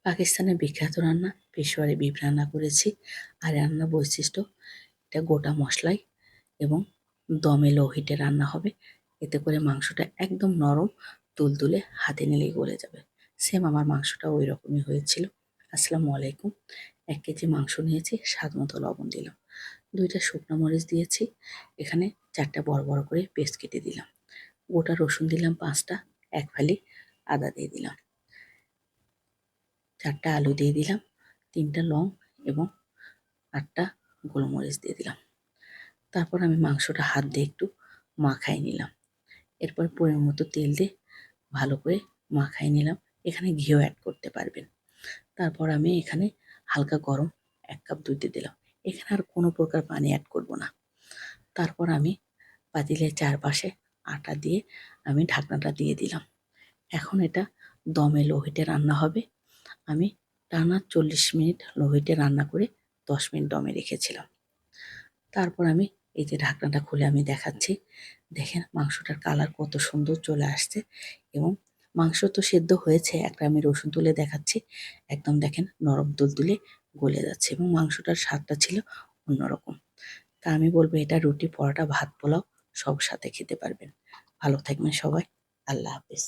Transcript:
পাকিস্তানের বিখ্যাত রান্না পেশোয়ারি বিফ রান্না করেছি। আর রান্নার বৈশিষ্ট্য, এটা গোটা মশলায় এবং দমে লো হিটে রান্না হবে। এতে করে মাংসটা একদম নরম, তুলতুলে, হাতে নিলেই গলে যাবে। সেম আমার মাংসটা ওই রকমই হয়েছিল। আসসালামু আলাইকুম। 1 কেজি মাংস নিয়েছি, স্বাদ মতো লবণ দিলাম, 2টা শুকনো মরিচ দিয়েছি, এখানে 4টা বড় বড় করে পেস্ট কেটে দিলাম, গোটা রসুন দিলাম 5টা, 1 ফালি আদা দিয়ে দিলাম, 4টা আলু দিয়ে দিলাম, 3টা লং এবং 8টা গোলমরিচ দিয়ে দিলাম। তারপর আমি মাংসটা হাত দিয়ে একটু মাখাই নিলাম। এরপর পরিমাণ মতো তেল দিয়ে ভালো করে মাখাই নিলাম। এখানে ঘিও অ্যাড করতে পারবেন। তারপর আমি এখানে হালকা গরম 1 কাপ দুধ দিয়ে দিলাম। এখানে আর কোনো প্রকার পানি অ্যাড করব না। তারপর আমি পাতিলের চারপাশে আটা দিয়ে আমি ঢাকনাটা দিয়ে দিলাম। এখন এটা দমে লো হিটে রান্না হবে। আমি টানা 40 মিনিট লো হিটে রান্না করে 10 মিনিট দমে রেখেছিলাম। তারপর আমি এই যে ঢাকনাটা খুলে আমি দেখাচ্ছি। দেখেন মাংসটার কালার কত সুন্দর চলে আসছে এবং মাংস তো সেদ্ধ হয়েছে। একটা আমি রসুন তুলে দেখাচ্ছি। একদম দেখেন নরম তুলতুলে গলে যাচ্ছে এবং মাংসটার স্বাদটা ছিল অন্যরকম। তা আমি বলবো এটা রুটি, পরোটা, ভাত, পোলাও সব সাথে খেতে পারবেন। ভালো থাকবেন সবাই। আল্লাহ হাফেজ।